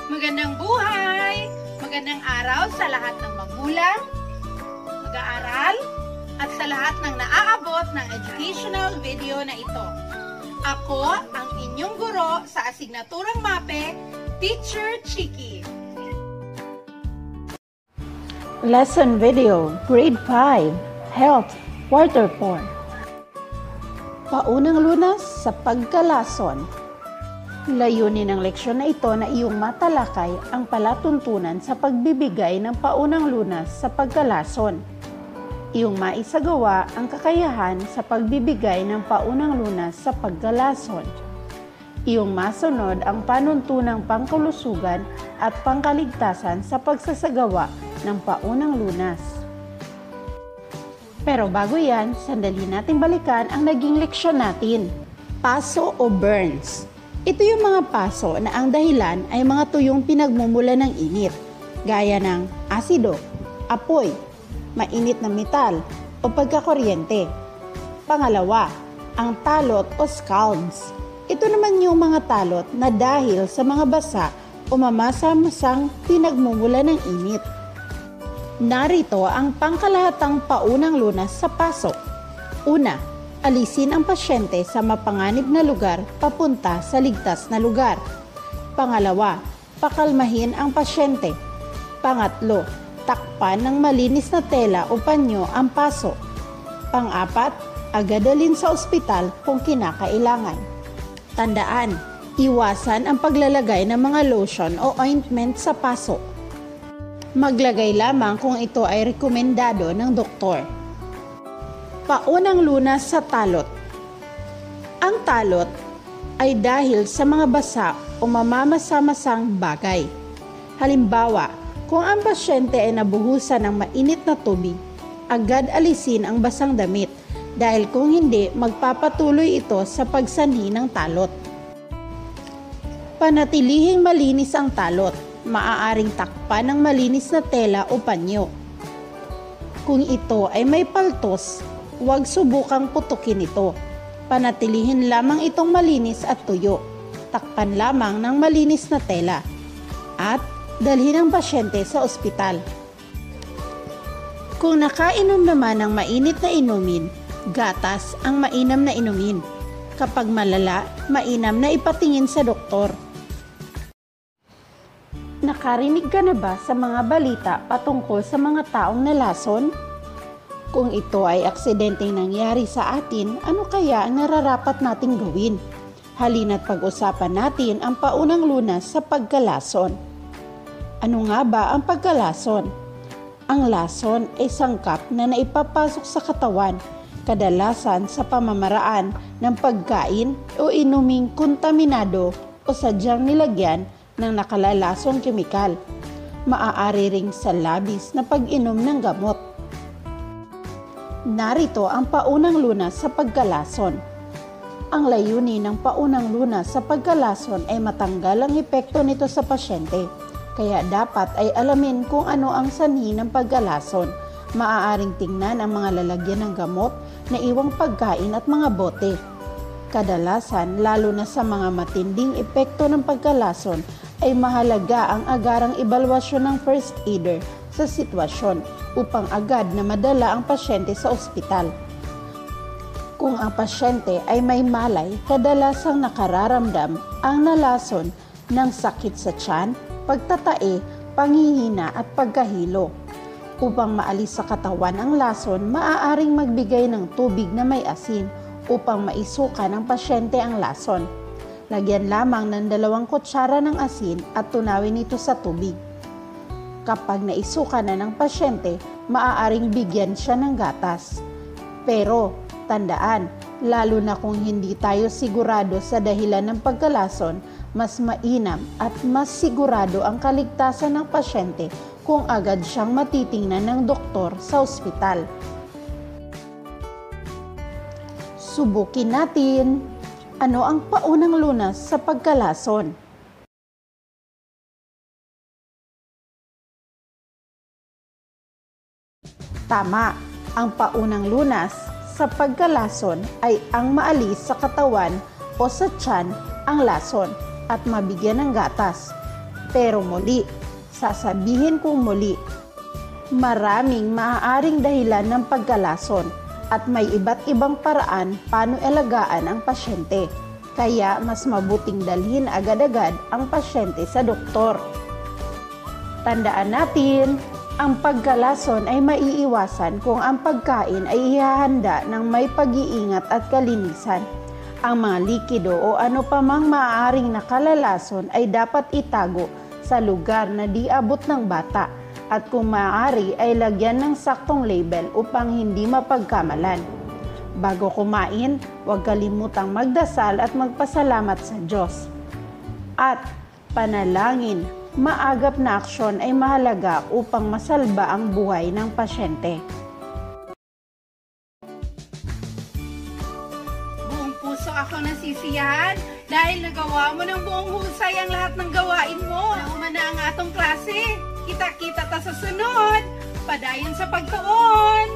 Magandang buhay! Magandang araw sa lahat ng magulang, mag-aaral, at sa lahat ng naaabot ng educational video na ito. Ako ang inyong guro sa asignaturang MAPE, Teacher Chiki. Lesson Video, Grade 5, Health, Quarter 4. Paunang lunas sa pagkalason. Layunin ng leksyon na ito na iyong matalakay ang palatuntunan sa pagbibigay ng paunang lunas sa pagkalason. Iyong maisagawa ang kakayahan sa pagbibigay ng paunang lunas sa pagkalason. Iyong masunod ang panuntunang pangkalusugan at pangkaligtasan sa pagsasagawa ng paunang lunas. Pero bago yan, sandali natin balikan ang naging leksyon natin. Paso o burns. Ito yung mga paso na ang dahilan ay mga tuyong pinagmumula ng init, gaya ng asido, apoy, mainit na metal o pagkakuryente. Pangalawa, ang talot o scalds. Ito naman yung mga talot na dahil sa mga basa o mamasa-masang pinagmumula ng init. Narito ang pangkalahatang paunang lunas sa paso. Una, alisin ang pasyente sa mapanganib na lugar papunta sa ligtas na lugar. Pangalawa, pakalmahin ang pasyente. Pangatlo, takpan ng malinis na tela o panyo ang paso. Pang-apat, agad dalhin sa ospital kung kinakailangan. Tandaan, iwasan ang paglalagay ng mga lotion o ointment sa paso. Maglagay lamang kung ito ay rekomendado ng doktor. Paunang lunas sa talot. Ang talot ay dahil sa mga basa o mamamasa-masang bagay. Halimbawa, kung ang pasyente ay nabuhusan ng mainit na tubig, agad alisin ang basang damit dahil kung hindi, magpapatuloy ito sa pagsanhi ng talot. Panatilihing malinis ang talot. Maaaring takpan ng malinis na tela o panyo. Kung ito ay may paltos, huwag subukang putukin ito. Panatilihin lamang itong malinis at tuyo. Takpan lamang ng malinis na tela. At dalhin ang pasyente sa ospital. Kung nakainom naman ng mainit na inumin, gatas ang mainam na inumin. Kapag malala, mainam na ipatingin sa doktor. Nakarinig ka na ba sa mga balita patungkol sa mga taong nalason? Kung ito ay aksidenteng nangyari sa atin, ano kaya ang nararapat nating gawin? Halina't pag-usapan natin ang paunang lunas sa pagkalason. Ano nga ba ang pagkalason? Ang lason ay sangkap na naipapasok sa katawan, kadalasan sa pamamaraan ng pagkain o inuming kontaminado o sadyang nilagyan ng nakalalasong kemikal. Maaari ring sa labis na pag-inom ng gamot. Narito ang paunang lunas sa pagkalason. Ang layunin ng paunang lunas sa pagkalason ay matanggal ang epekto nito sa pasyente. Kaya dapat ay alamin kung ano ang sanhi ng pagkalason. Maaaring tingnan ang mga lalagyan ng gamot na iwang pagkain at mga bote. Kadalasan, lalo na sa mga matinding epekto ng pagkalason, ay mahalaga ang agarang ebalwasyon ng first aider sa sitwasyon upang agad na madala ang pasyente sa ospital. Kung ang pasyente ay may malay, kadalasang nakararamdam ang nalason ng sakit sa tiyan, pagtatae, panghihina at pagkahilo. Upang maalis sa katawan ang lason, maaaring magbigay ng tubig na may asin upang maisuka ng pasyente ang lason. Lagyan lamang ng 2 kutsara ng asin at tunawin ito sa tubig. Kapag naisuka na ng pasyente, maaaring bigyan siya ng gatas. Pero, tandaan, lalo na kung hindi tayo sigurado sa dahilan ng pagkalason, mas mainam at mas sigurado ang kaligtasan ng pasyente kung agad siyang matitingnan ng doktor sa ospital. Subukin natin. Ano ang paunang lunas sa pagkalason? Tama, ang paunang lunas sa pagkalason ay ang maalis sa katawan o sa tiyan ang lason at mabigyan ng gatas. Pero muli, sasabihin kong muli, maraming maaaring dahilan ng pagkalason at may iba't ibang paraan paano alagaan ang pasyente. Kaya mas mabuting dalhin agad-agad ang pasyente sa doktor. Tandaan natin, ang pagkalason ay maiiwasan kung ang pagkain ay ihahanda ng may pag-iingat at kalinisan. Ang mga likido o ano pa mang maaaring nakalalason ay dapat itago sa lugar na di abot ng bata at kung maaari ay lagyan ng saktong label upang hindi mapagkamalan. Bago kumain, huwag kalimutang magdasal at magpasalamat sa Diyos. At panalangin, maagap na aksyon ay mahalaga upang masalba ang buhay ng pasyente. Buong puso ako nasisiyahan dahil nagawa mo ng buong husay ang lahat ng gawain mo. Nauma na ang atong klase. Kita-kita ta sa sunod. Padayon sa pagtuon.